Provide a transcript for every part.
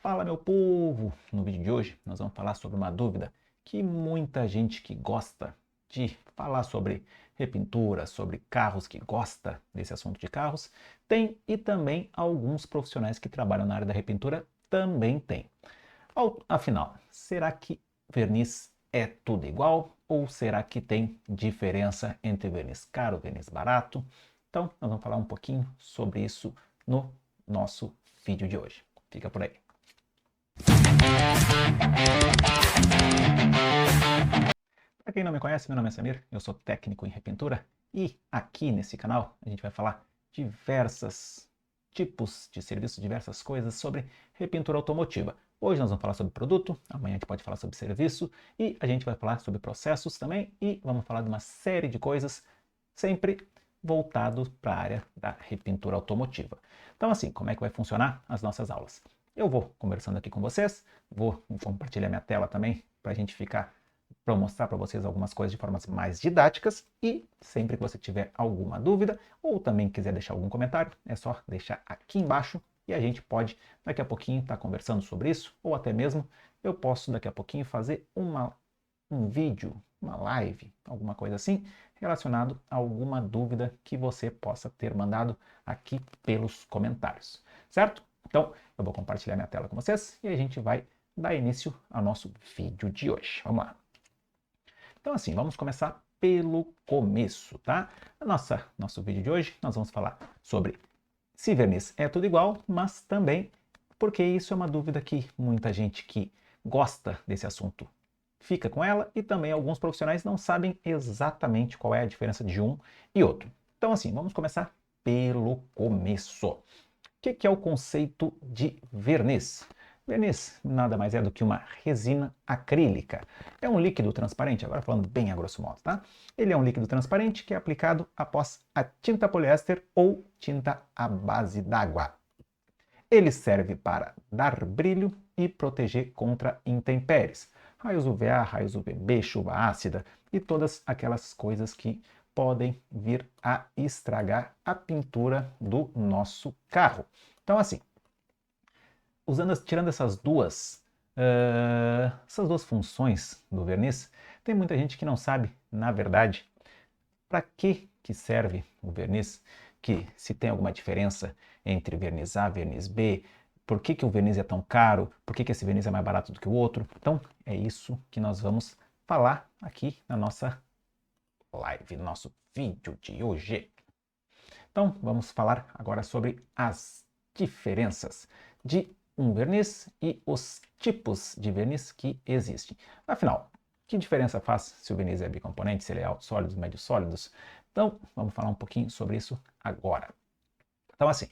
Fala, meu povo! No vídeo de hoje nós vamos falar sobre uma dúvida que muita gente que gosta de falar sobre repintura, sobre carros, que gosta desse assunto de carros, tem, e também alguns profissionais que trabalham na área da repintura também têm. Afinal, será que verniz é tudo igual ou será que tem diferença entre verniz caro e verniz barato? Então, nós vamos falar um pouquinho sobre isso no nosso vídeo de hoje. Fica por aí. Para quem não me conhece, meu nome é Samir, eu sou técnico em repintura e aqui nesse canal a gente vai falar diversos tipos de serviços, diversas coisas sobre repintura automotiva. Hoje nós vamos falar sobre produto, amanhã a gente pode falar sobre serviço e a gente vai falar sobre processos também e vamos falar de uma série de coisas sempre voltado para a área da repintura automotiva. Então assim, como é que vai funcionar as nossas aulas? Eu vou conversando aqui com vocês, vou compartilhar minha tela também para a gente ficar para mostrar para vocês algumas coisas de formas mais didáticas e sempre que você tiver alguma dúvida ou também quiser deixar algum comentário, é só deixar aqui embaixo e a gente pode daqui a pouquinho estar conversando sobre isso ou até mesmo eu posso daqui a pouquinho fazer um vídeo, uma live, alguma coisa assim relacionado a alguma dúvida que você possa ter mandado aqui pelos comentários, certo? Então eu vou compartilhar minha tela com vocês e a gente vai dar início ao nosso vídeo de hoje. Vamos lá! Então assim, vamos começar pelo começo, tá? Nosso vídeo de hoje nós vamos falar sobre se verniz é tudo igual, mas também porque isso é uma dúvida que muita gente que gosta desse assunto fica com ela e também alguns profissionais não sabem exatamente qual é a diferença de um e outro. Então assim, vamos começar pelo começo. O que é o conceito de verniz? Verniz nada mais é do que uma resina acrílica. É um líquido transparente, agora falando bem a grosso modo, tá? Ele é um líquido transparente que é aplicado após a tinta poliéster ou tinta à base d'água. Ele serve para dar brilho e proteger contra intempéries, raios UVA, raios UVB, chuva ácida e todas aquelas coisas que podem vir a estragar a pintura do nosso carro. Então assim, tirando essas duas funções do verniz, tem muita gente que não sabe, na verdade, para que serve o verniz, que se tem alguma diferença entre verniz A e verniz B, por que o verniz é tão caro, por que esse verniz é mais barato do que o outro. Então, é isso que nós vamos falar aqui na nossa live, no nosso vídeo de hoje. Então, vamos falar agora sobre as diferenças de um verniz e os tipos de verniz que existem. Afinal, que diferença faz se o verniz é bicomponente, se ele é alto sólidos, médio sólidos? Então, vamos falar um pouquinho sobre isso agora. Então, assim,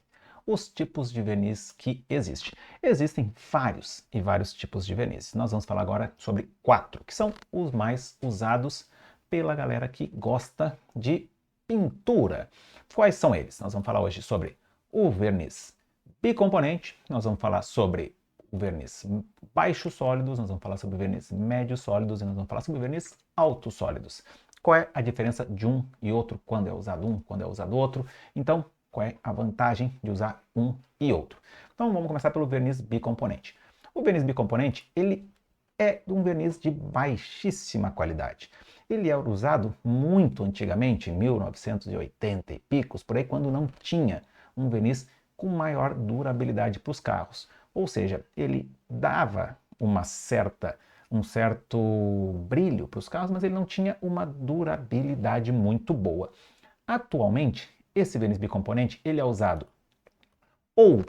os tipos de verniz que existem. Existem vários e vários tipos de verniz. Nós vamos falar agora sobre 4, que são os mais usados pela galera que gosta de pintura. Quais são eles? Nós vamos falar hoje sobre o verniz bicomponente, nós vamos falar sobre o verniz baixos sólidos, nós vamos falar sobre o verniz médios sólidos e nós vamos falar sobre o verniz altos sólidos. Qual é a diferença de um e outro, quando é usado um, quando é usado outro? Então, qual é a vantagem de usar um e outro? Então, vamos começar pelo verniz bicomponente. O verniz bicomponente, ele é um verniz de baixíssima qualidade. Ele era usado muito antigamente, em 1980 e picos, por aí, quando não tinha um verniz com maior durabilidade para os carros. Ou seja, ele dava um certo brilho para os carros, mas ele não tinha uma durabilidade muito boa. Atualmente, esse verniz bicomponente ele é usado ou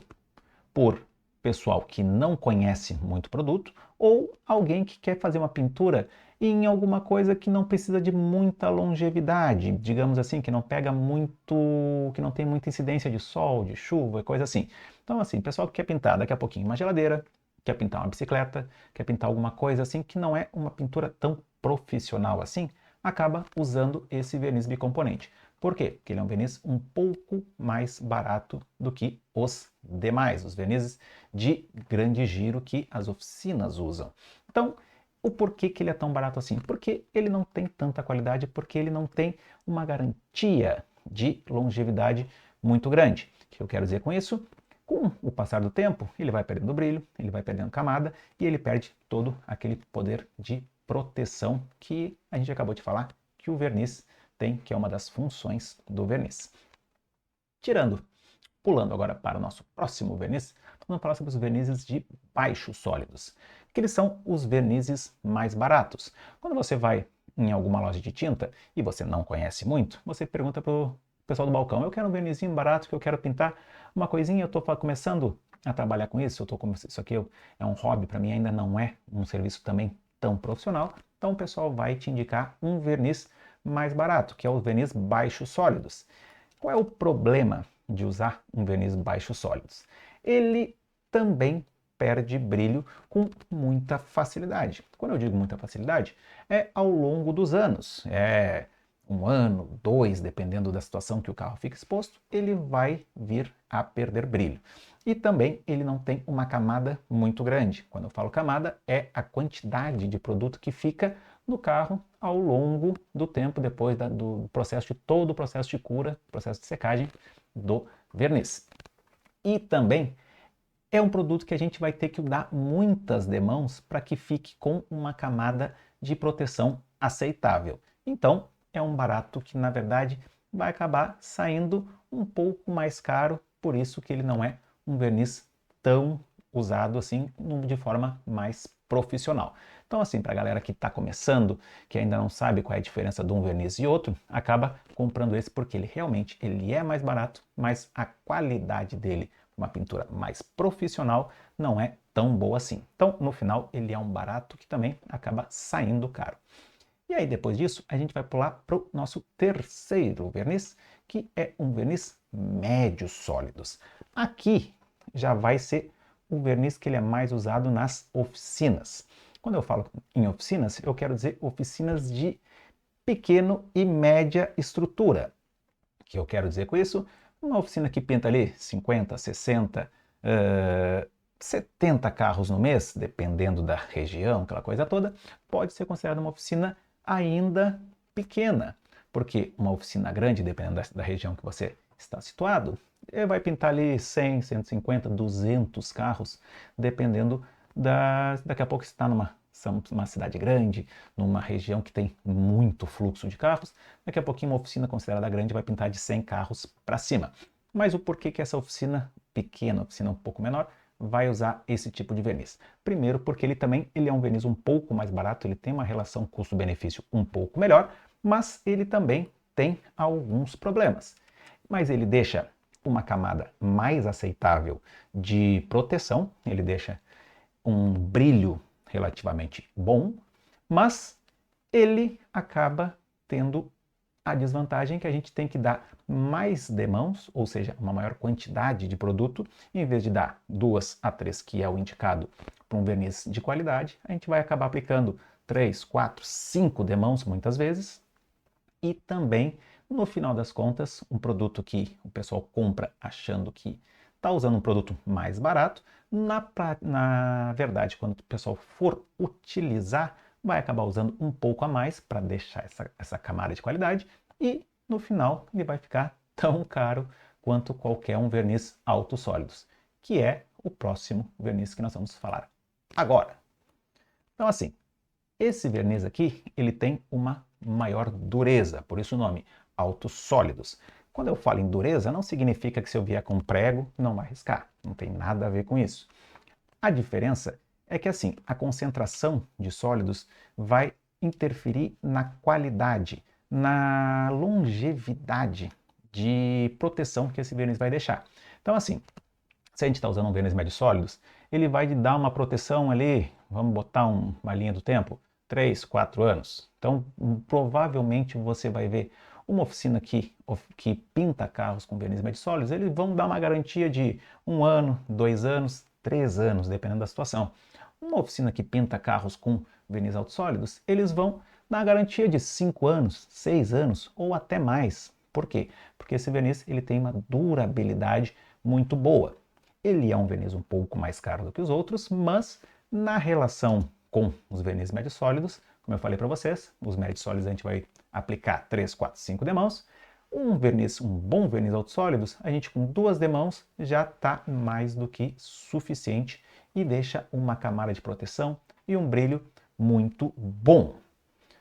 por pessoal que não conhece muito produto ou alguém que quer fazer uma pintura em alguma coisa que não precisa de muita longevidade, digamos assim, que não pega muito, que não tem muita incidência de sol, de chuva e coisa assim. Então assim, pessoal que quer pintar daqui a pouquinho uma geladeira, quer pintar uma bicicleta, quer pintar alguma coisa assim que não é uma pintura tão profissional assim, acaba usando esse verniz bicomponente. Por quê? Porque ele é um verniz um pouco mais barato do que os demais, os vernizes de grande giro que as oficinas usam. Então, o porquê que ele é tão barato assim? Porque ele não tem tanta qualidade, porque ele não tem uma garantia de longevidade muito grande. O que eu quero dizer com isso? Com o passar do tempo, ele vai perdendo brilho, ele vai perdendo camada e ele perde todo aquele poder de proteção que a gente acabou de falar que o verniz tem, que é uma das funções do verniz. Pulando agora para o nosso próximo verniz, vamos falar sobre os vernizes de baixos sólidos, que eles são os vernizes mais baratos. Quando você vai em alguma loja de tinta e você não conhece muito, você pergunta para o pessoal do balcão: eu quero um vernizinho barato que eu quero pintar uma coisinha, eu estou começando a trabalhar com isso, isso aqui é um hobby para mim, ainda não é um serviço também tão profissional, então o pessoal vai te indicar um verniz mais barato, que é o verniz baixos sólidos. Qual é o problema de usar um verniz baixos sólidos? Ele também perde brilho com muita facilidade. Quando eu digo muita facilidade, é ao longo dos anos. É um ano, dois, dependendo da situação que o carro fica exposto, ele vai vir a perder brilho. E também ele não tem uma camada muito grande. Quando eu falo camada, é a quantidade de produto que fica no carro ao longo do tempo, depois do processo de todo o processo de cura, processo de secagem do verniz. E também é um produto que a gente vai ter que dar muitas demãos para que fique com uma camada de proteção aceitável. Então, é um barato que, na verdade, vai acabar saindo um pouco mais caro, por isso que ele não é um verniz tão usado assim de forma mais profissional. Então, assim, para a galera que está começando, que ainda não sabe qual é a diferença de um verniz e outro, acaba comprando esse porque ele realmente é mais barato, mas a qualidade dele, uma pintura mais profissional, não é tão boa assim. Então, no final, ele é um barato que também acaba saindo caro. E aí, depois disso, a gente vai pular para o nosso terceiro verniz, que é um verniz médios sólidos. Aqui já vai ser o verniz que ele é mais usado nas oficinas. Quando eu falo em oficinas, eu quero dizer oficinas de pequeno e média estrutura. O que eu quero dizer com isso? Uma oficina que pinta ali 50, 60, 70 carros no mês, dependendo da região, aquela coisa toda, pode ser considerada uma oficina ainda pequena, porque uma oficina grande, dependendo da região que você está situado, vai pintar ali 100, 150, 200 carros, dependendo daqui a pouco você está uma cidade grande, numa região que tem muito fluxo de carros, daqui a pouquinho uma oficina considerada grande vai pintar de 100 carros para cima. Mas o porquê que essa oficina pequena, oficina um pouco menor, vai usar esse tipo de verniz? Primeiro, porque ele é um verniz um pouco mais barato, ele tem uma relação custo-benefício um pouco melhor, mas ele também tem alguns problemas. Mas ele deixa uma camada mais aceitável de proteção, ele deixa um brilho relativamente bom, mas ele acaba tendo a desvantagem que a gente tem que dar mais demãos, ou seja, uma maior quantidade de produto, em vez de dar 2 a 3, que é o indicado para um verniz de qualidade, a gente vai acabar aplicando 3, 4, 5 demãos muitas vezes, e também, no final das contas, um produto que o pessoal compra achando que está usando um produto mais barato, na verdade, quando o pessoal for utilizar, vai acabar usando um pouco a mais para deixar essa camada de qualidade e no final ele vai ficar tão caro quanto qualquer um verniz alto sólidos, que é o próximo verniz que nós vamos falar agora. Então assim, esse verniz aqui, ele tem uma maior dureza, por isso o nome, altos sólidos. Quando eu falo em dureza, não significa que se eu vier com prego, não vai riscar. Não tem nada a ver com isso. A diferença é que, assim, a concentração de sólidos vai interferir na qualidade, na longevidade de proteção que esse verniz vai deixar. Então, assim, se a gente está usando um verniz médio sólidos, ele vai dar uma proteção ali, vamos botar uma linha do tempo, 3, 4 anos. Então, provavelmente você vai ver uma oficina que pinta carros com verniz médio sólidos, eles vão dar uma garantia de 1 ano, 2 anos, 3 anos, dependendo da situação. Uma oficina que pinta carros com verniz alto sólidos, eles vão dar a garantia de 5 anos, 6 anos ou até mais. Por quê? Porque esse verniz ele tem uma durabilidade muito boa. Ele é um verniz um pouco mais caro do que os outros, mas na relação com os verniz médios sólidos, como eu falei para vocês, os médios sólidos a gente vai aplicar 3, 4, 5 demãos. Um bom verniz autossólidos, a gente com 2 demãos já está mais do que suficiente e deixa uma camada de proteção e um brilho muito bom,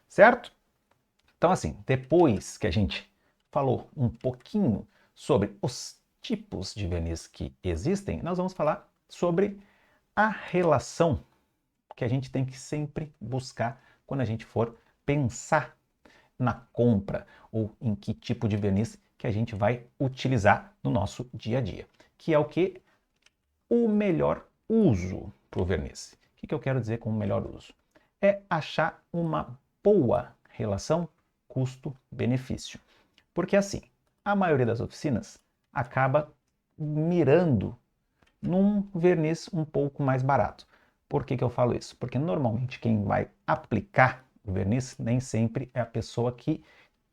certo? Então assim, depois que a gente falou um pouquinho sobre os tipos de verniz que existem, nós vamos falar sobre a relação que a gente tem que sempre buscar quando a gente for pensar na compra ou em que tipo de verniz que a gente vai utilizar no nosso dia a dia, que é o que? O melhor uso para o verniz. O que eu quero dizer com o melhor uso? É achar uma boa relação custo-benefício. Porque assim, a maioria das oficinas acaba mirando num verniz um pouco mais barato. Por que eu falo isso? Porque normalmente quem vai aplicar o verniz nem sempre é a pessoa que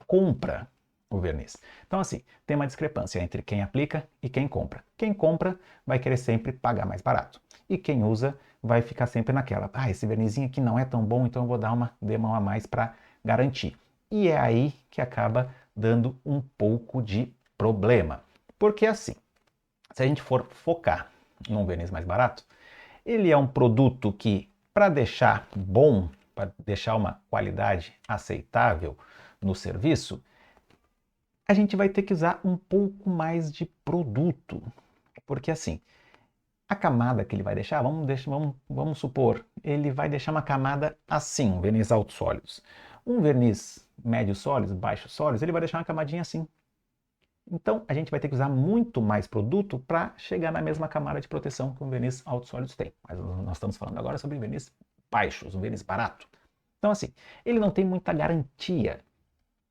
compra o verniz. Então assim, tem uma discrepância entre quem aplica e quem compra. Quem compra vai querer sempre pagar mais barato. E quem usa vai ficar sempre naquela, esse vernizinho aqui não é tão bom, então eu vou dar uma demão a mais para garantir. E é aí que acaba dando um pouco de problema. Porque assim, se a gente for focar num verniz mais barato, ele é um produto que, para deixar bom, para deixar uma qualidade aceitável no serviço, a gente vai ter que usar um pouco mais de produto. Porque assim, a camada que ele vai deixar, vamos supor, ele vai deixar uma camada assim, um verniz alto sólidos. Um verniz médio sólidos, baixo sólidos, ele vai deixar uma camadinha assim. Então, a gente vai ter que usar muito mais produto para chegar na mesma camada de proteção que um verniz alto sólidos tem. Mas nós estamos falando agora sobre verniz baixos, um verniz barato. Então, assim, ele não tem muita garantia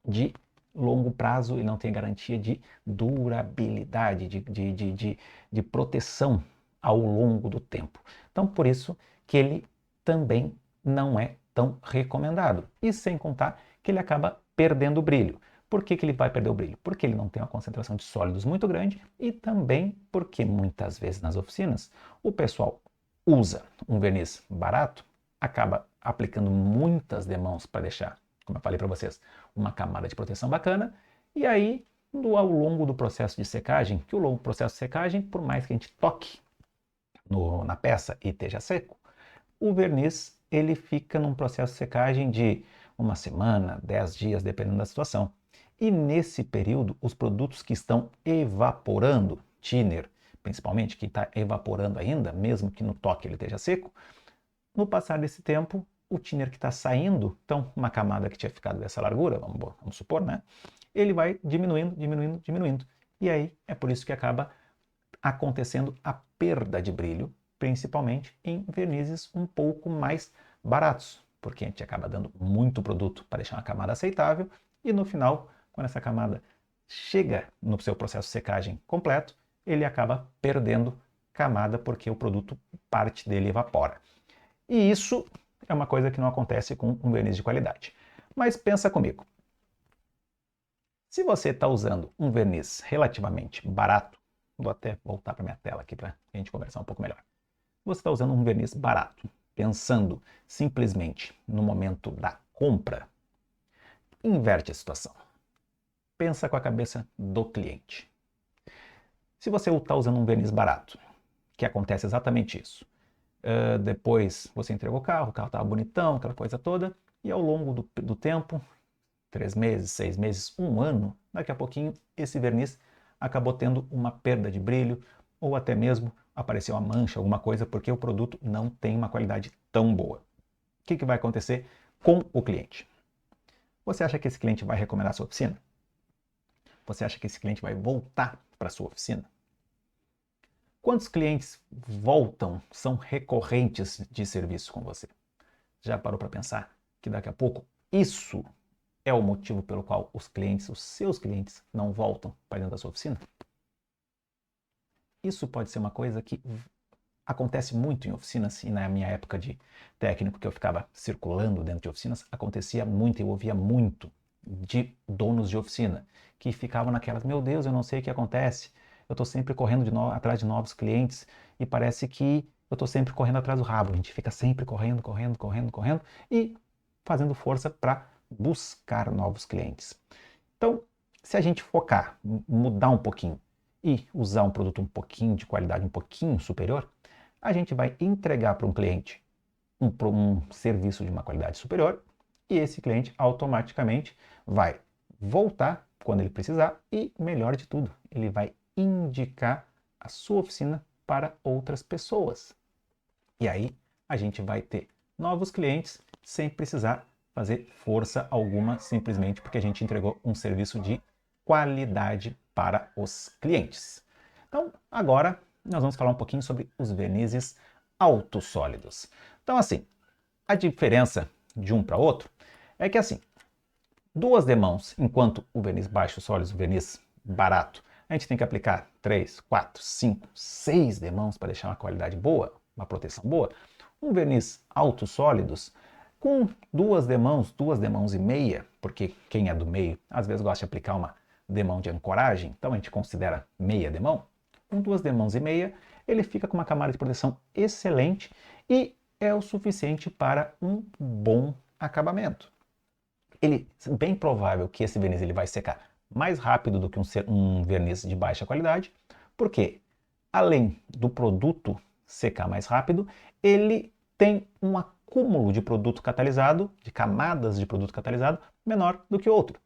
de longo prazo, ele não tem garantia de durabilidade, de proteção ao longo do tempo. Então, por isso que ele também não é tão recomendado. E sem contar que ele acaba perdendo o brilho. Por que ele vai perder o brilho? Porque ele não tem uma concentração de sólidos muito grande e também porque muitas vezes nas oficinas o pessoal usa um verniz barato, acaba aplicando muitas demãos para deixar, como eu falei para vocês, uma camada de proteção bacana, e aí ao longo do processo de secagem, que o longo processo de secagem, por mais que a gente toque na peça e esteja seco, o verniz ele fica num processo de secagem de uma semana, 10 dias, dependendo da situação. E nesse período, os produtos que estão evaporando, thinner, principalmente, que está evaporando ainda, mesmo que no toque ele esteja seco, no passar desse tempo, o thinner que está saindo, então uma camada que tinha ficado dessa largura, vamos supor, né? Ele vai diminuindo, diminuindo, diminuindo. E aí é por isso que acaba acontecendo a perda de brilho, principalmente em vernizes um pouco mais baratos, porque a gente acaba dando muito produto para deixar uma camada aceitável e no final, quando essa camada chega no seu processo de secagem completo, ele acaba perdendo camada porque o produto, parte dele evapora. E isso é uma coisa que não acontece com um verniz de qualidade. Mas pensa comigo. Se você está usando um verniz relativamente barato, vou até voltar para minha tela aqui para a gente conversar um pouco melhor. Você está usando um verniz barato, pensando simplesmente no momento da compra, inverte a situação. Pensa com a cabeça do cliente. Se você está usando um verniz barato, que acontece exatamente isso, depois você entregou o carro estava bonitão, aquela coisa toda, e ao longo do tempo, 3 meses, 6 meses, 1 ano, daqui a pouquinho esse verniz acabou tendo uma perda de brilho ou até mesmo apareceu uma mancha, alguma coisa, porque o produto não tem uma qualidade tão boa. O que vai acontecer com o cliente? Você acha que esse cliente vai recomendar a sua oficina? Você acha que esse cliente vai voltar para a sua oficina? Quantos clientes voltam, são recorrentes de serviço com você? Já parou para pensar que daqui a pouco isso é o motivo pelo qual os clientes, os seus clientes, não voltam para dentro da sua oficina? Isso pode ser uma coisa que acontece muito em oficinas, e na minha época de técnico que eu ficava circulando dentro de oficinas, acontecia muito, eu ouvia muito de donos de oficina, que ficavam naquelas, meu Deus, eu não sei o que acontece, eu estou sempre correndo atrás de novos clientes e parece que eu estou sempre correndo atrás do rabo, a gente fica sempre correndo, correndo, correndo, correndo e fazendo força para buscar novos clientes. Então, se a gente focar, mudar um pouquinho e usar um produto um pouquinho de qualidade, um pouquinho superior, a gente vai entregar para um cliente um serviço de uma qualidade superior e esse cliente automaticamente vai voltar quando ele precisar e, melhor de tudo, ele vai indicar a sua oficina para outras pessoas. E aí a gente vai ter novos clientes sem precisar fazer força alguma, simplesmente porque a gente entregou um serviço de qualidade para os clientes. Então, agora nós vamos falar um pouquinho sobre os vernizes autossólidos. Então, assim, a diferença de um para outro é que, assim, duas demãos, enquanto o verniz baixo sólido, o verniz barato, a gente tem que aplicar 3, 4, 5, 6 demãos para deixar uma qualidade boa, uma proteção boa. Um verniz autossólidos, com duas demãos e meia, porque quem é do meio às vezes gosta de aplicar uma demão de ancoragem, então a gente considera meia demão. Com duas demãos e meia, ele fica com uma camada de proteção excelente e é o suficiente para um bom acabamento. Ele é bem provável que esse verniz ele vai secar mais rápido do que um verniz de baixa qualidade, porque além do produto secar mais rápido, ele tem um acúmulo de produto catalisado, de camadas de produto catalisado, menor do que o outro.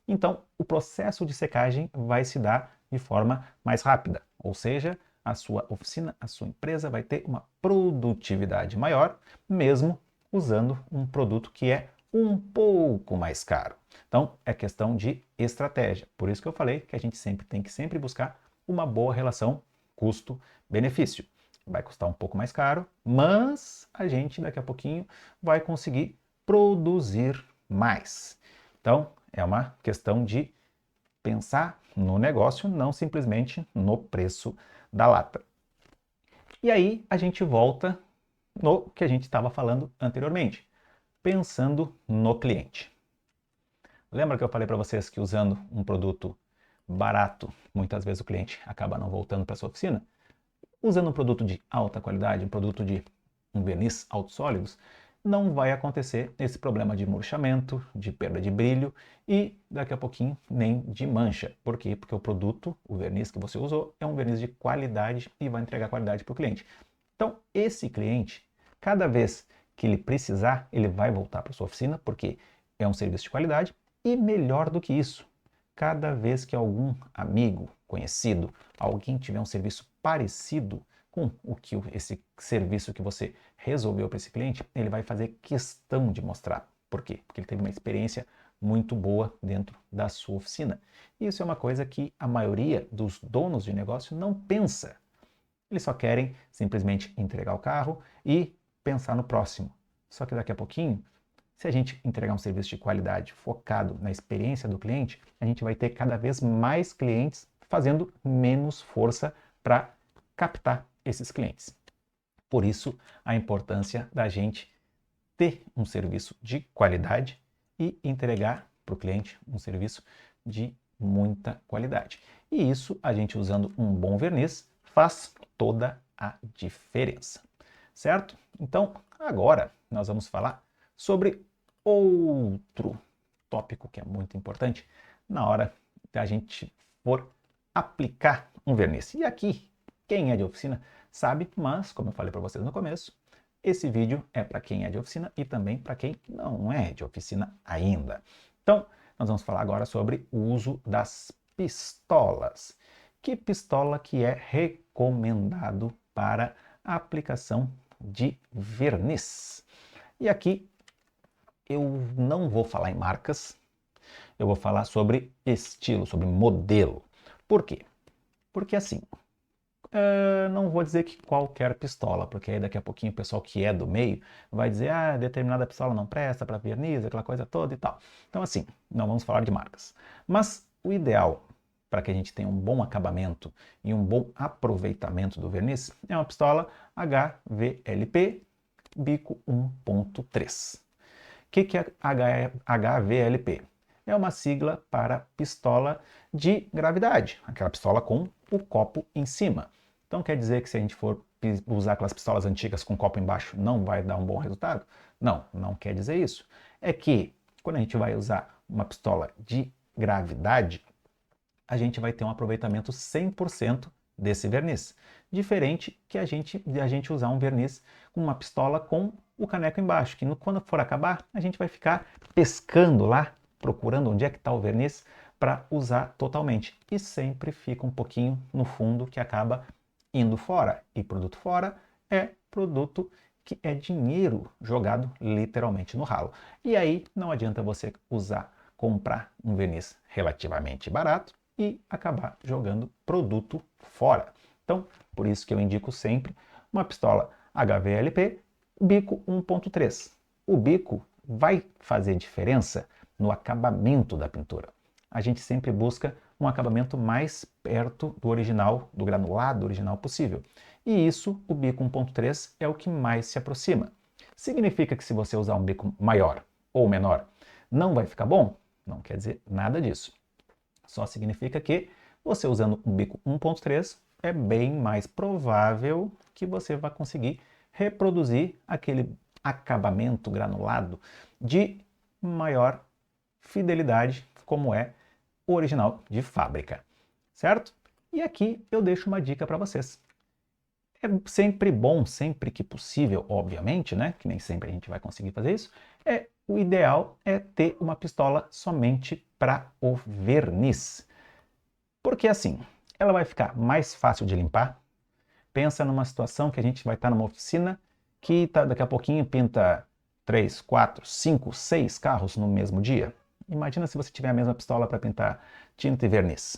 Então, o processo de secagem vai se dar de forma mais rápida, ou seja, a sua oficina, a sua empresa vai ter uma produtividade maior, mesmo usando um produto que é um pouco mais caro. Então, é questão de estratégia. Por isso que eu falei que a gente tem que buscar uma boa relação custo-benefício. Vai custar um pouco mais caro, mas a gente daqui a pouquinho vai conseguir produzir mais. Então, é uma questão de pensar no negócio, não simplesmente no preço da lata. E aí a gente volta no que a gente estava falando anteriormente, pensando no cliente. Lembra que eu falei para vocês que usando um produto barato, muitas vezes o cliente acaba não voltando para sua oficina? Usando um produto de alta qualidade, um produto de um verniz autossólidos, não vai acontecer esse problema de murchamento, de perda de brilho e daqui a pouquinho nem de mancha. Por quê? Porque o produto, o verniz que você usou, é um verniz de qualidade e vai entregar qualidade para o cliente. Então, esse cliente, cada vez que ele precisar, ele vai voltar para sua oficina, porque é um serviço de qualidade e melhor do que isso, cada vez que algum amigo, conhecido, alguém tiver um serviço parecido com esse serviço que você resolveu para esse cliente, ele vai fazer questão de mostrar. Por quê? Porque ele teve uma experiência muito boa dentro da sua oficina. E isso é uma coisa que a maioria dos donos de negócio não pensa. Eles só querem simplesmente entregar o carro e pensar no próximo. Só que daqui a pouquinho, se a gente entregar um serviço de qualidade focado na experiência do cliente, a gente vai ter cada vez mais clientes fazendo menos força para captar esses clientes. Por isso, a importância da gente ter um serviço de qualidade e entregar para o cliente um serviço de muita qualidade. E isso, a gente usando um bom verniz, faz toda a diferença, certo? Então, agora nós vamos falar sobre outro tópico que é muito importante na hora que a gente for aplicar um verniz. E aqui, quem é de oficina sabe, mas como eu falei para vocês no começo, esse vídeo é para quem é de oficina e também para quem não é de oficina ainda. Então, nós vamos falar agora sobre o uso das pistolas. Que pistola que é recomendado para a aplicação de verniz? E aqui eu não vou falar em marcas, eu vou falar sobre estilo, sobre modelo. Por quê? Porque assim, não vou dizer que qualquer pistola, porque aí daqui a pouquinho o pessoal que é do meio vai dizer, ah, determinada pistola não presta para verniz, aquela coisa toda e tal. Então assim, não vamos falar de marcas. Mas o ideal para que a gente tenha um bom acabamento e um bom aproveitamento do verniz é uma pistola HVLP bico 1.3. O que é HVLP? É uma sigla para pistola de gravidade, aquela pistola com o copo em cima. Então quer dizer que se a gente for usar aquelas pistolas antigas com copo embaixo não vai dar um bom resultado? Não, não quer dizer isso. É que quando a gente vai usar uma pistola de gravidade, a gente vai ter um aproveitamento 100% desse verniz. Diferente que a gente usar um verniz com uma pistola com o caneco embaixo, que quando for acabar, a gente vai ficar pescando lá, procurando onde é que está o verniz para usar totalmente. E sempre fica um pouquinho no fundo que acaba indo fora. E produto fora é produto que é dinheiro jogado literalmente no ralo. E aí não adianta você comprar um verniz relativamente barato e acabar jogando produto fora. Então, por isso que eu indico sempre uma pistola HVLP bico 1.3. O bico vai fazer diferença no acabamento da pintura. A gente sempre busca um acabamento mais perto do original, do granulado original possível. E isso, o bico 1.3 é o que mais se aproxima. Significa que se você usar um bico maior ou menor, não vai ficar bom? Não quer dizer nada disso. Só significa que você usando um bico 1.3 é bem mais provável que você vai conseguir reproduzir aquele acabamento granulado de maior fidelidade, como é o original de fábrica, certo? E aqui eu deixo uma dica para vocês. É sempre bom, sempre que possível, obviamente, né? Que nem sempre a gente vai conseguir fazer isso. O ideal é ter uma pistola somente para o verniz. Porque assim, ela vai ficar mais fácil de limpar. Pensa numa situação que a gente vai estar numa oficina que daqui a pouquinho pinta 3, 4, 5, 6 carros no mesmo dia. Imagina se você tiver a mesma pistola para pintar tinta e verniz.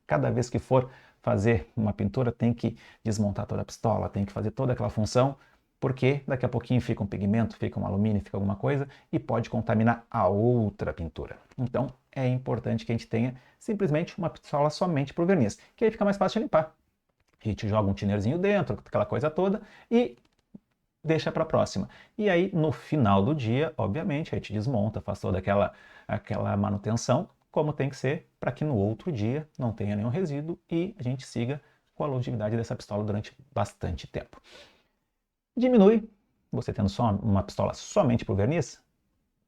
Cada vez que for fazer uma pintura, tem que desmontar toda a pistola, tem que fazer toda aquela função, porque daqui a pouquinho fica um pigmento, fica um alumínio, fica alguma coisa e pode contaminar a outra pintura. Então é importante que a gente tenha simplesmente uma pistola somente para o verniz, que aí fica mais fácil de limpar. A gente joga um tinerzinho dentro, aquela coisa toda, e deixa para a próxima. E aí, no final do dia, obviamente, a gente desmonta, faz toda aquela manutenção, como tem que ser, para que no outro dia não tenha nenhum resíduo e a gente siga com a longevidade dessa pistola durante bastante tempo. Diminui, você tendo só uma pistola somente para o verniz,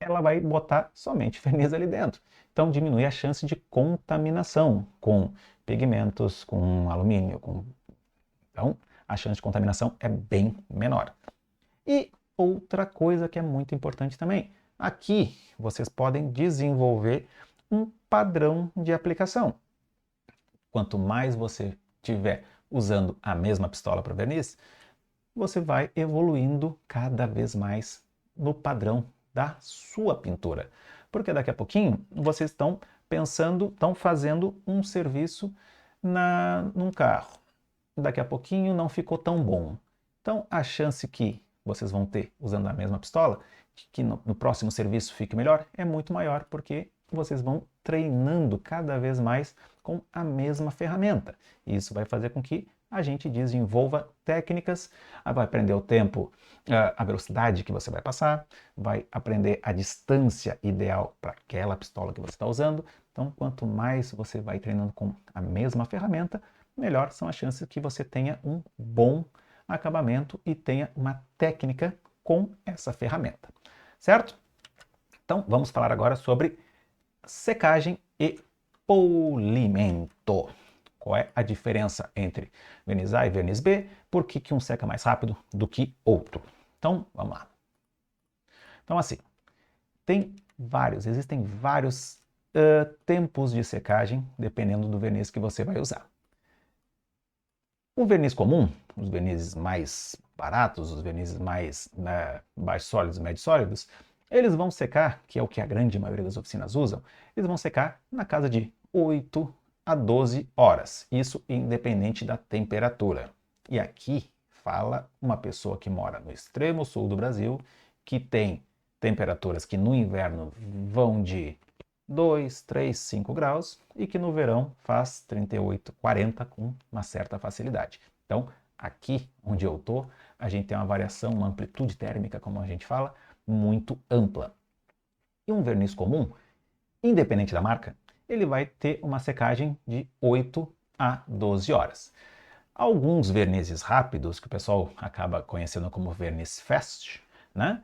ela vai botar somente verniz ali dentro. Então diminui a chance de contaminação com pigmentos, com alumínio, Então a chance de contaminação é bem menor. E outra coisa que é muito importante também, aqui vocês podem desenvolver um padrão de aplicação. Quanto mais você tiver usando a mesma pistola para verniz, você vai evoluindo cada vez mais no padrão da sua pintura. Porque daqui a pouquinho vocês estão estão fazendo um serviço num carro. Daqui a pouquinho não ficou tão bom. Então a chance que vocês vão ter usando a mesma pistola, que no próximo serviço fique melhor, é muito maior, porque vocês vão treinando cada vez mais com a mesma ferramenta. E isso vai fazer com que a gente desenvolva técnicas, vai aprender o tempo, a velocidade que você vai passar, vai aprender a distância ideal para aquela pistola que você está usando. Então, quanto mais você vai treinando com a mesma ferramenta, melhor são as chances que você tenha um bom acabamento e tenha uma técnica com essa ferramenta, certo? Então, vamos falar agora sobre secagem e polimento. Qual é a diferença entre verniz A e verniz B? Por que um seca mais rápido do que outro? Então, vamos lá. Então, assim, existem vários tempos de secagem, dependendo do verniz que você vai usar. O verniz comum, os vernizes mais baratos, os vernizes mais baixos sólidos, médios sólidos, eles vão secar, que é o que a grande maioria das oficinas usam, eles vão secar na casa de 8 a 12 horas. Isso independente da temperatura. E aqui fala uma pessoa que mora no extremo sul do Brasil, que tem temperaturas que no inverno vão de 2, 3, 5 graus e que no verão faz 38, 40 com uma certa facilidade. Então, aqui onde eu estou, a gente tem uma variação, uma amplitude térmica, como a gente fala, muito ampla. E um verniz comum, independente da marca, ele vai ter uma secagem de 8 a 12 horas. Alguns vernizes rápidos, que o pessoal acaba conhecendo como verniz fast, né,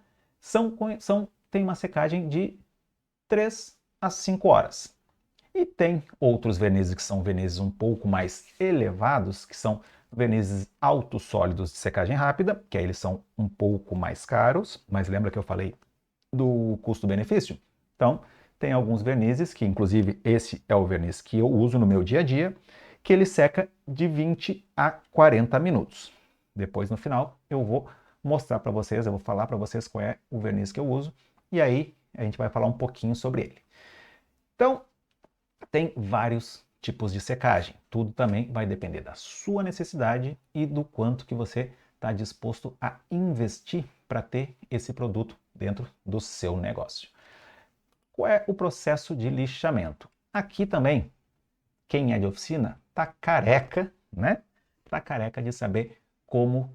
tem uma secagem de 3 a 5 horas. E tem outros vernizes que são vernizes um pouco mais elevados, que são vernizes autossólidos de secagem rápida, que aí eles são um pouco mais caros, mas lembra que eu falei do custo-benefício? Então, tem alguns vernizes, que inclusive esse é o verniz que eu uso no meu dia a dia, que ele seca de 20 a 40 minutos. Depois, no final, eu vou mostrar para vocês, eu vou falar para vocês qual é o verniz que eu uso, e aí a gente vai falar um pouquinho sobre ele. Então, tem vários tipos de secagem. Tudo também vai depender da sua necessidade e do quanto que você está disposto a investir para ter esse produto dentro do seu negócio. Qual é o processo de lixamento? Aqui também, quem é de oficina está careca, né? Está careca de saber qual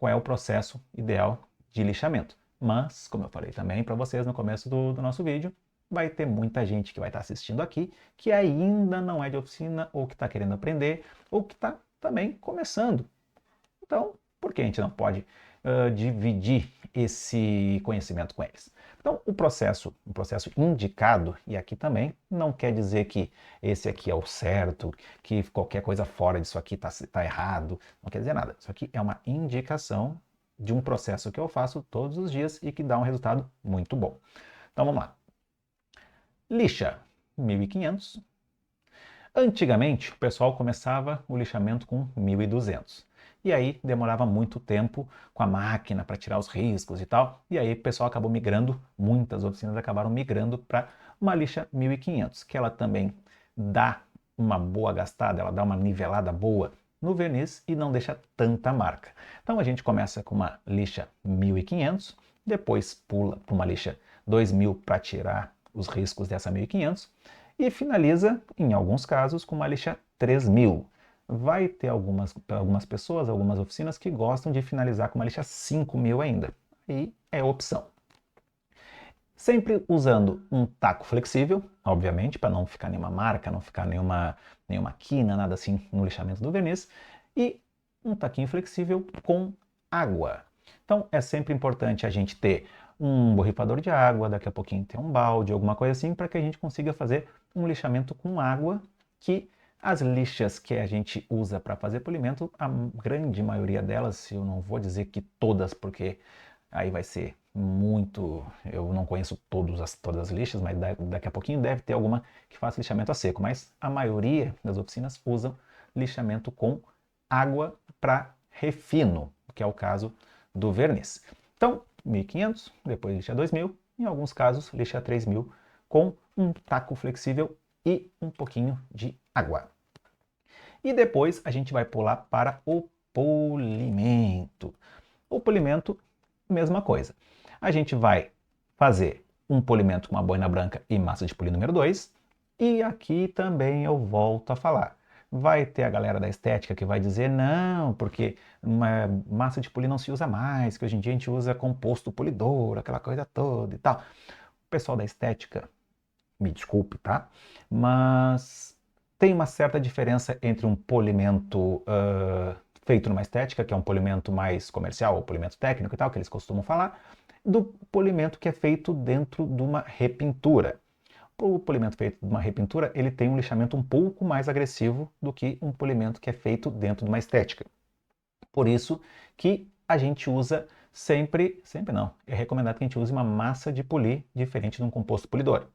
é o processo ideal de lixamento. Mas, como eu falei também para vocês no começo do nosso vídeo, vai ter muita gente que vai estar assistindo aqui que ainda não é de oficina, ou que está querendo aprender, ou que está também começando. Então, por que a gente não pode dividir esse conhecimento com eles? Então, o processo indicado, e aqui também, não quer dizer que esse aqui é o certo, que qualquer coisa fora disso aqui está errado, não quer dizer nada. Isso aqui é uma indicação de um processo que eu faço todos os dias e que dá um resultado muito bom. Então, vamos lá. Lixa, 1.500. Antigamente, o pessoal começava o lixamento com 1.200. E aí demorava muito tempo com a máquina para tirar os riscos e tal. E aí o pessoal acabou migrando, muitas oficinas acabaram migrando para uma lixa 1.500, que ela também dá uma boa gastada, ela dá uma nivelada boa no verniz e não deixa tanta marca. Então a gente começa com uma lixa 1.500, depois pula para uma lixa 2.000 para tirar os riscos dessa 1.500 e finaliza, em alguns casos, com uma lixa 3.000. Vai ter algumas pessoas, algumas oficinas que gostam de finalizar com uma lixa 5.000 ainda. Aí é opção. Sempre usando um taco flexível, obviamente, para não ficar nenhuma marca, não ficar nenhuma quina, nada assim no lixamento do verniz. E um taquinho flexível com água. Então é sempre importante a gente ter um borrifador de água, daqui a pouquinho ter um balde, alguma coisa assim, para que a gente consiga fazer um lixamento com água, que as lixas que a gente usa para fazer polimento, a grande maioria delas, eu não vou dizer que todas, porque aí vai ser muito, eu não conheço todas as lixas, mas daqui a pouquinho deve ter alguma que faça lixamento a seco, mas a maioria das oficinas usam lixamento com água para refino, que é o caso do verniz. Então, 1.500, depois lixa 2.000, em alguns casos lixa 3.000 com um taco flexível e um pouquinho de água. E depois a gente vai pular para o polimento. O polimento, mesma coisa. A gente vai fazer um polimento com uma boina branca e massa de polir número 2. E aqui também eu volto a falar. Vai ter a galera da estética que vai dizer não, porque uma massa de polir não se usa mais, que hoje em dia a gente usa composto polidor, aquela coisa toda e tal. O pessoal da estética, me desculpe, tá? Mas tem uma certa diferença entre um polimento feito numa estética, que é um polimento mais comercial, ou polimento técnico e tal, que eles costumam falar, do polimento que é feito dentro de uma repintura. O polimento feito de uma repintura, ele tem um lixamento um pouco mais agressivo do que um polimento que é feito dentro de uma estética. Por isso que a gente usa sempre não, é recomendado que a gente use uma massa de polir diferente de um composto polidor.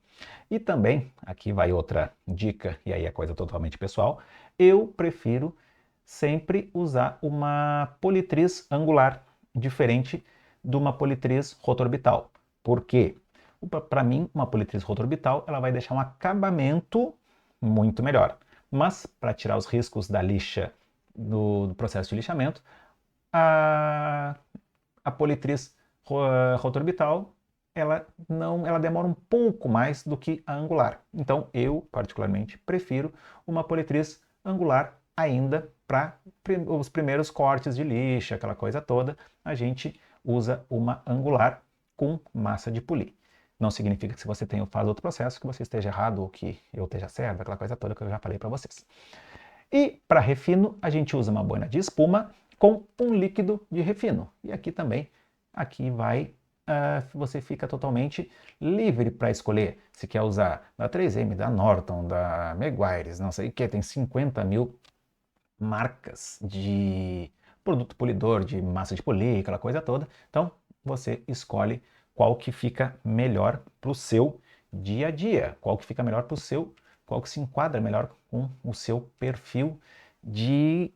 E também, aqui vai outra dica, e aí é coisa totalmente pessoal, eu prefiro sempre usar uma politriz angular, diferente de uma politriz rotorbital. Por quê? Para mim, uma politriz rotorbital ela vai deixar um acabamento muito melhor. Mas, para tirar os riscos da lixa do processo de lixamento, a politriz rotorbital ela demora um pouco mais do que a angular. Então, eu, particularmente, prefiro uma politriz angular ainda para os primeiros cortes de lixa, aquela coisa toda, a gente usa uma angular com massa de polir. Não significa que se você faz outro processo, que você esteja errado ou que eu esteja certo, aquela coisa toda que eu já falei para vocês. E para refino, a gente usa uma boina de espuma com um líquido de refino. E aqui também, aqui vai você fica totalmente livre para escolher se quer usar da 3M, da Norton, da Meguiar's, não sei o que, tem 50 mil marcas de produto polidor, de massa de polir, aquela coisa toda. Então, você escolhe qual que fica melhor para o seu dia a dia, qual que fica melhor para o seu, qual que se enquadra melhor com o seu perfil de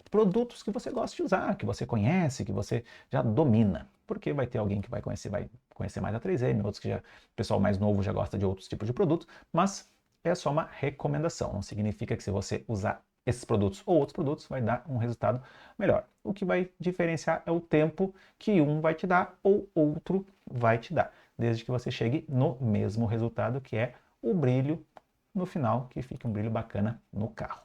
produtos que você gosta de usar, que você conhece, que você já domina. Porque vai ter alguém que vai conhecer mais a 3M, outros que já, o pessoal mais novo já gosta de outros tipos de produtos, mas é só uma recomendação. Não significa que se você usar esses produtos ou outros produtos vai dar um resultado melhor. O que vai diferenciar é o tempo que um vai te dar ou outro vai te dar, desde que você chegue no mesmo resultado, que é o brilho no final, que fique um brilho bacana no carro.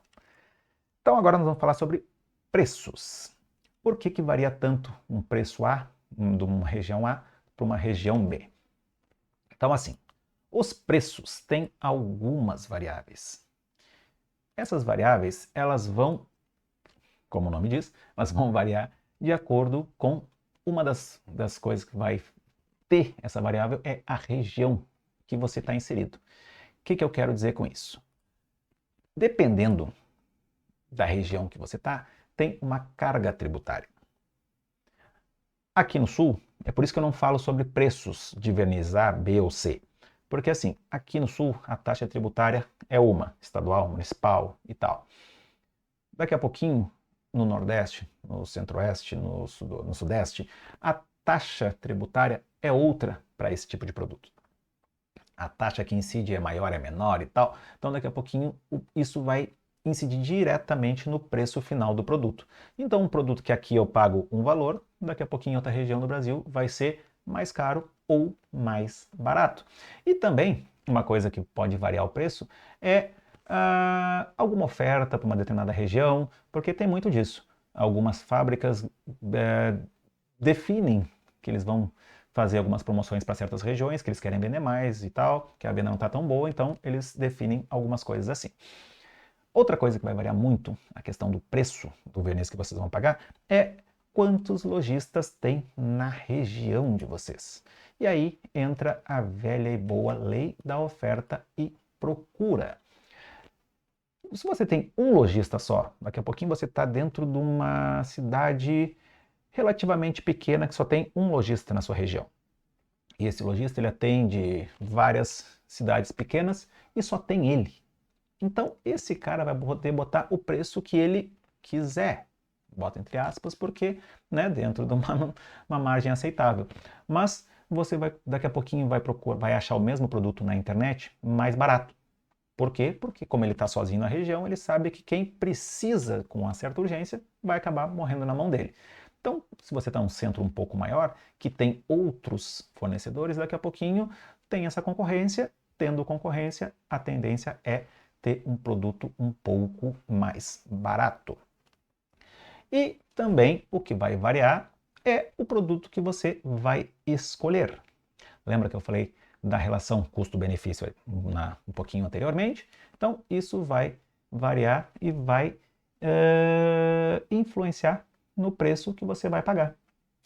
Então agora nós vamos falar sobre preços. Por que varia tanto um preço A, de uma região A, para uma região B? Então assim, os preços têm algumas variáveis. Essas variáveis, elas vão, como o nome diz, elas vão variar de acordo com uma das coisas que vai ter essa variável é a região que você está inserido. O que eu quero dizer com isso? Dependendo da região que você está, tem uma carga tributária. Aqui no Sul, é por isso que eu não falo sobre preços de verniz A, B ou C. Porque assim, aqui no Sul, a taxa tributária é uma, estadual, municipal e tal. Daqui a pouquinho, no Nordeste, no Centro-Oeste, no Sudeste, a taxa tributária é outra para esse tipo de produto. A taxa que incide é maior, é menor e tal. Então, daqui a pouquinho, isso vai incidir diretamente no preço final do produto. Então, um produto que aqui eu pago um valor, daqui a pouquinho em outra região do Brasil vai ser mais caro ou mais barato. E também, uma coisa que pode variar o preço é alguma oferta para uma determinada região, porque tem muito disso. Algumas fábricas definem que eles vão fazer algumas promoções para certas regiões, que eles querem vender mais e tal, que a venda não está tão boa, então eles definem algumas coisas assim. Outra coisa que vai variar muito, a questão do preço do verniz que vocês vão pagar, é quantos lojistas tem na região de vocês. E aí entra a velha e boa lei da oferta e procura. Se você tem um lojista só, daqui a pouquinho você está dentro de uma cidade relativamente pequena que só tem um lojista na sua região. E esse lojista ele atende várias cidades pequenas e só tem ele. Então esse cara vai poder botar o preço que ele quiser. Bota entre aspas, porque né, dentro de uma margem aceitável. Mas você vai, daqui a pouquinho vai achar o mesmo produto na internet mais barato. Por quê? Porque como ele está sozinho na região, ele sabe que quem precisa com uma certa urgência vai acabar morrendo na mão dele. Então, se você está num centro um pouco maior, que tem outros fornecedores, daqui a pouquinho tem essa concorrência. Tendo concorrência, a tendência é ter um produto um pouco mais barato. E também o que vai variar é o produto que você vai escolher. Lembra que eu falei da relação custo-benefício um pouquinho anteriormente? Então, isso vai variar e vai influenciar no preço que você vai pagar.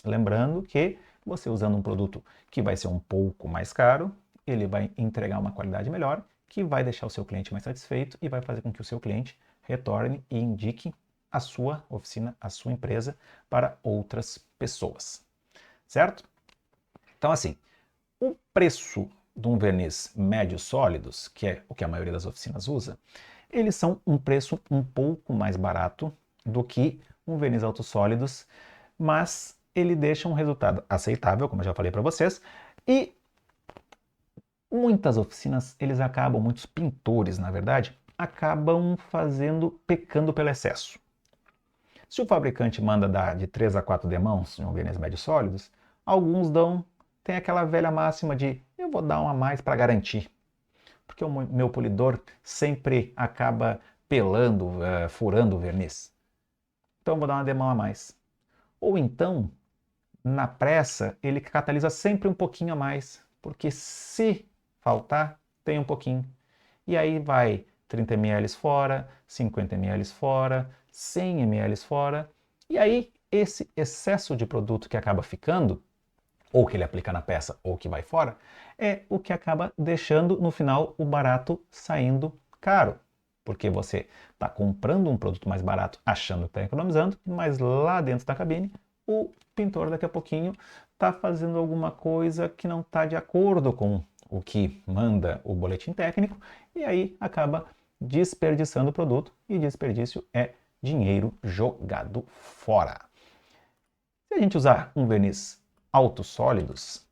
Lembrando que você usando um produto que vai ser um pouco mais caro, ele vai entregar uma qualidade melhor, que vai deixar o seu cliente mais satisfeito e vai fazer com que o seu cliente retorne e indique a sua oficina, a sua empresa para outras pessoas. Certo? Então, assim, o preço de um verniz médio sólidos, que é o que a maioria das oficinas usa, eles são um preço um pouco mais barato do que um verniz alto sólidos, mas ele deixa um resultado aceitável, como eu já falei para vocês, e muitas oficinas, muitos pintores, na verdade, acabam pecando pelo excesso. Se o fabricante manda dar de 3 a 4 demãos em um verniz médio sólidos, alguns tem aquela velha máxima de eu vou dar um a mais para garantir. Porque o meu polidor sempre acaba pelando, furando o verniz. Então eu vou dar uma demão a mais. Ou então, na pressa, ele catalisa sempre um pouquinho a mais. Porque se faltar, tem um pouquinho. E aí vai 30 ml fora, 50 ml fora, 100 ml fora. E aí esse excesso de produto que acaba ficando ou que ele aplica na peça ou que vai fora, é o que acaba deixando no final o barato saindo caro. Porque você está comprando um produto mais barato achando que está economizando, mas lá dentro da cabine o pintor daqui a pouquinho está fazendo alguma coisa que não está de acordo com o que manda o boletim técnico e aí acaba desperdiçando o produto e desperdício é dinheiro jogado fora. Se a gente usar um verniz autossólidos,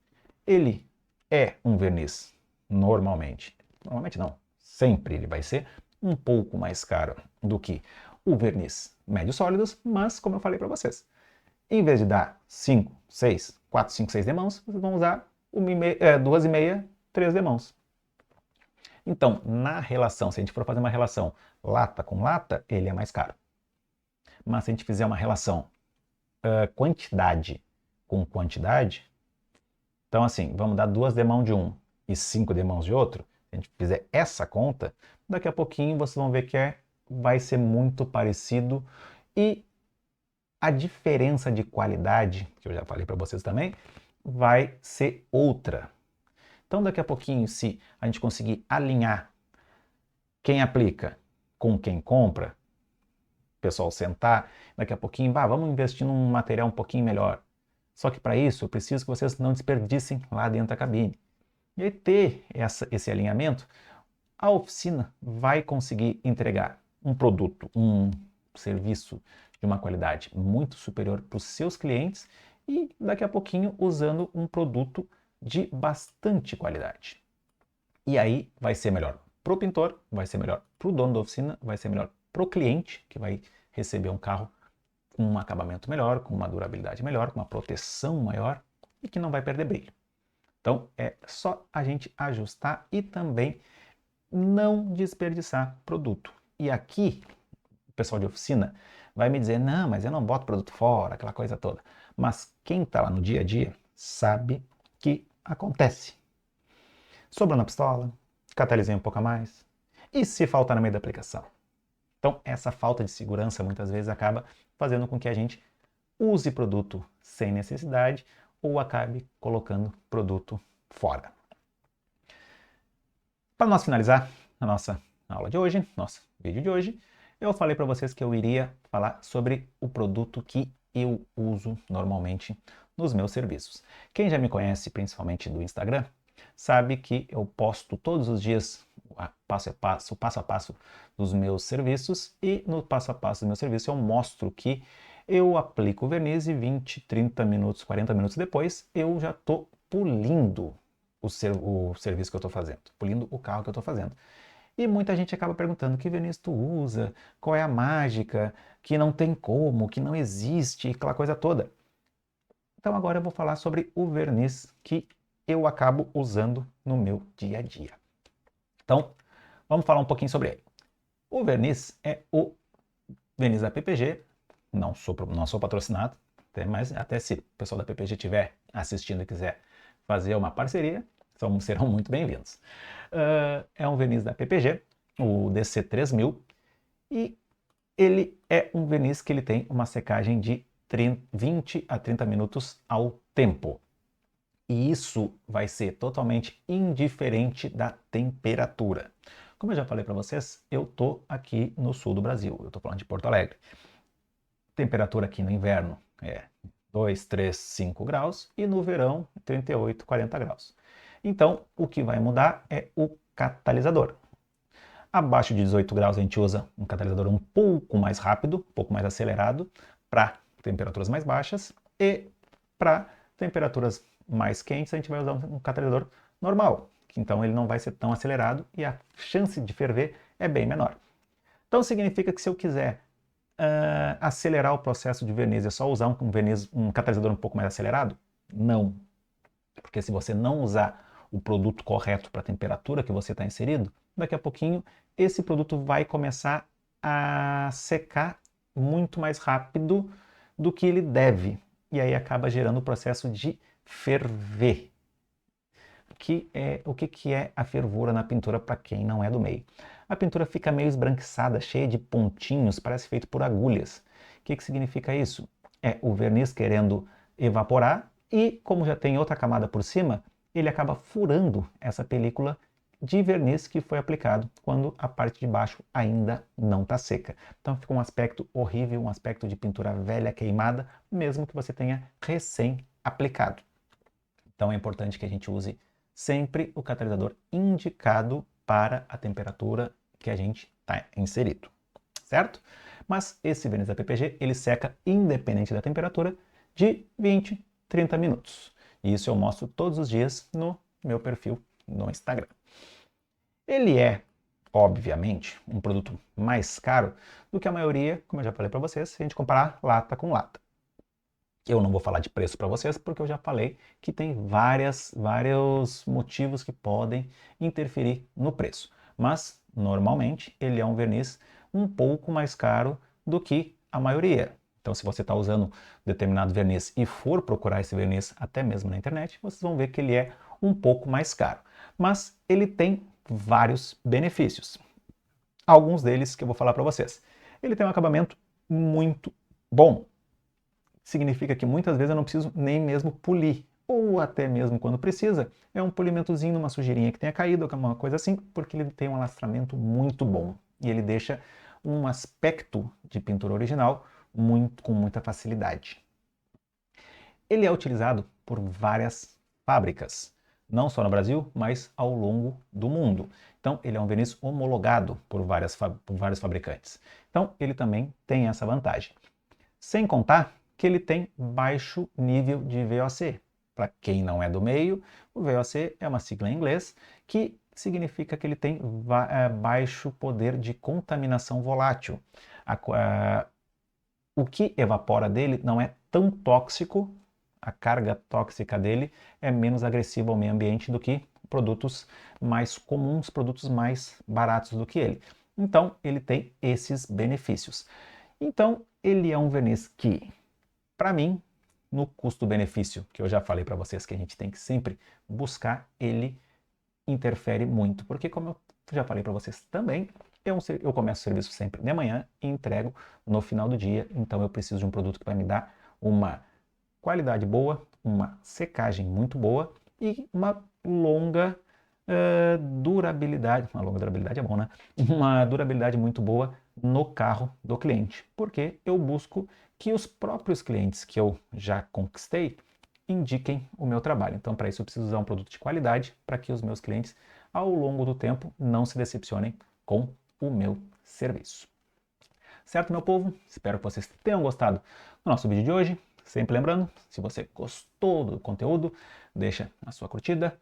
ele é um verniz normalmente não, sempre ele vai ser um pouco mais caro do que o verniz médio sólidos, mas como eu falei para vocês, em vez de dar 5, 6, 4, 5, 6 demãos, vocês vão usar 2,5, 3 demãos. Então, na relação, se a gente for fazer uma relação lata com lata, ele é mais caro. Mas se a gente fizer uma relação quantidade com quantidade, então assim, vamos dar 2 demãos de um e 5 demãos de outro, se a gente fizer essa conta, daqui a pouquinho vocês vão ver que vai ser muito parecido e a diferença de qualidade, que eu já falei para vocês também, vai ser outra. Então daqui a pouquinho, se a gente conseguir alinhar quem aplica com quem compra, o pessoal sentar, daqui a pouquinho, vamos investir num material um pouquinho melhor. Só que para isso eu preciso que vocês não desperdicem lá dentro da cabine. E aí ter esse alinhamento, a oficina vai conseguir entregar um produto, um serviço de uma qualidade muito superior para os seus clientes e daqui a pouquinho usando um produto de bastante qualidade. E aí vai ser melhor para o pintor, vai ser melhor para o dono da oficina, vai ser melhor para o cliente que vai receber um carro com um acabamento melhor, com uma durabilidade melhor, com uma proteção maior e que não vai perder brilho. Então é só a gente ajustar e também não desperdiçar produto. E aqui o pessoal de oficina vai me dizer, não, mas eu não boto produto fora, aquela coisa toda. Mas quem está lá no dia a dia sabe que acontece. Sobrou na pistola, catalisei um pouco a mais, e se faltar no meio da aplicação? Então, essa falta de segurança muitas vezes acaba fazendo com que a gente use produto sem necessidade ou acabe colocando produto fora. Para nós finalizar a nossa aula de hoje, nosso vídeo de hoje, eu falei para vocês que eu iria falar sobre o produto que eu uso normalmente nos meus serviços. Quem já me conhece, principalmente do Instagram, sabe que eu posto todos os dias passo a passo dos meus serviços e no passo a passo do meu serviço eu mostro que eu aplico o verniz e 20, 30 minutos, 40 minutos depois eu já estou polindo o serviço que eu estou fazendo, polindo o carro que eu estou fazendo. E muita gente acaba perguntando que verniz tu usa, qual é a mágica, que não tem como, que não existe, aquela coisa toda. Então agora eu vou falar sobre o verniz que eu acabo usando no meu dia a dia. Então, vamos falar um pouquinho sobre ele. O verniz é o verniz da PPG, não sou patrocinado, mas até se o pessoal da PPG estiver assistindo e quiser fazer uma parceria, serão muito bem-vindos. É um verniz da PPG, o DC3000, e ele é um verniz que ele tem uma secagem de 20 a 30 minutos ao tempo. E isso vai ser totalmente indiferente da temperatura. Como eu já falei para vocês, eu estou aqui no sul do Brasil, eu estou falando de Porto Alegre. Temperatura aqui no inverno é 2, 3, 5 graus e no verão 38, 40 graus. Então, o que vai mudar é o catalisador. Abaixo de 18 graus a gente usa um catalisador um pouco mais rápido, um pouco mais acelerado, para temperaturas mais baixas e para temperaturas mais quentes a gente vai usar um catalisador normal, então ele não vai ser tão acelerado e a chance de ferver é bem menor. Então significa que se eu quiser acelerar o processo de verniz, é só usar um catalisador um pouco mais acelerado? Não, porque se você não usar o produto correto para a temperatura que você está inserido, daqui a pouquinho esse produto vai começar a secar muito mais rápido do que ele deve. E aí acaba gerando o processo de ferver. O que é a fervura na pintura para quem não é do meio? A pintura fica meio esbranquiçada, cheia de pontinhos, parece feito por agulhas. O que significa isso? É o verniz querendo evaporar E como já tem outra camada por cima, ele acaba furando essa película de verniz que foi aplicado quando a parte de baixo ainda não está seca. Então fica um aspecto horrível, um aspecto de pintura velha queimada, mesmo que você tenha recém aplicado. Então é importante que a gente use sempre o catalisador indicado para a temperatura que a gente está inserido, certo? Mas esse verniz da PPG, ele seca independente da temperatura de 20, 30 minutos. E isso eu mostro todos os dias no meu perfil no Instagram. Ele é, obviamente, um produto mais caro do que a maioria, como eu já falei para vocês, se a gente comparar lata com lata. Eu não vou falar de preço para vocês, porque eu já falei que tem vários motivos que podem interferir no preço. Mas, normalmente, ele é um verniz um pouco mais caro do que a maioria. Então, se você está usando determinado verniz e for procurar esse verniz até mesmo na internet, vocês vão ver que ele é um pouco mais caro. Mas ele tem vários benefícios. Alguns deles que eu vou falar para vocês. Ele tem um acabamento muito bom. Significa que muitas vezes eu não preciso nem mesmo polir, ou até mesmo quando precisa, é um polimentozinho, uma sujeirinha que tenha caído, ou uma coisa assim, porque ele tem um alastramento muito bom e ele deixa um aspecto de pintura original com muita facilidade. Ele é utilizado por várias fábricas, não só no Brasil, mas ao longo do mundo. Então, ele é um verniz homologado por vários fabricantes. Então, ele também tem essa vantagem. Sem contar que ele tem baixo nível de VOC. Para quem não é do meio, o VOC é uma sigla em inglês que significa que ele tem baixo poder de contaminação volátil. O que evapora dele não é tão tóxico, a carga tóxica dele é menos agressiva ao meio ambiente do que produtos mais comuns, produtos mais baratos do que ele. Então, ele tem esses benefícios. Então, ele é um verniz que, para mim, no custo-benefício, que eu já falei para vocês que a gente tem que sempre buscar, ele interfere muito. Porque, como eu já falei para vocês também, eu começo o serviço sempre de manhã e entrego no final do dia. Então, eu preciso de um produto que vai me dar uma qualidade boa, uma secagem muito boa e uma longa durabilidade. Uma longa durabilidade é bom, né? Uma durabilidade muito boa no carro do cliente, porque eu busco que os próprios clientes que eu já conquistei indiquem o meu trabalho. Então, para isso, eu preciso usar um produto de qualidade para que os meus clientes, ao longo do tempo, não se decepcionem com o meu serviço. Certo, meu povo? Espero que vocês tenham gostado do nosso vídeo de hoje. Sempre lembrando, se você gostou do conteúdo, deixa a sua curtida.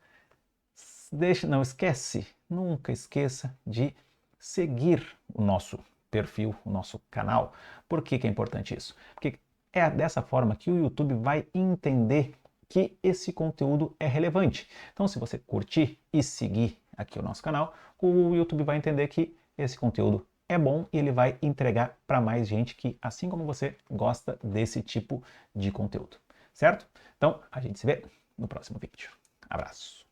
Não esquece, nunca esqueça de seguir o nosso perfil, o nosso canal. Por que que é importante isso? Porque é dessa forma que o YouTube vai entender que esse conteúdo é relevante. Então, se você curtir e seguir aqui o nosso canal, o YouTube vai entender que esse conteúdo é bom e ele vai entregar para mais gente que, assim como você, gosta desse tipo de conteúdo. Certo? Então, a gente se vê no próximo vídeo. Abraço!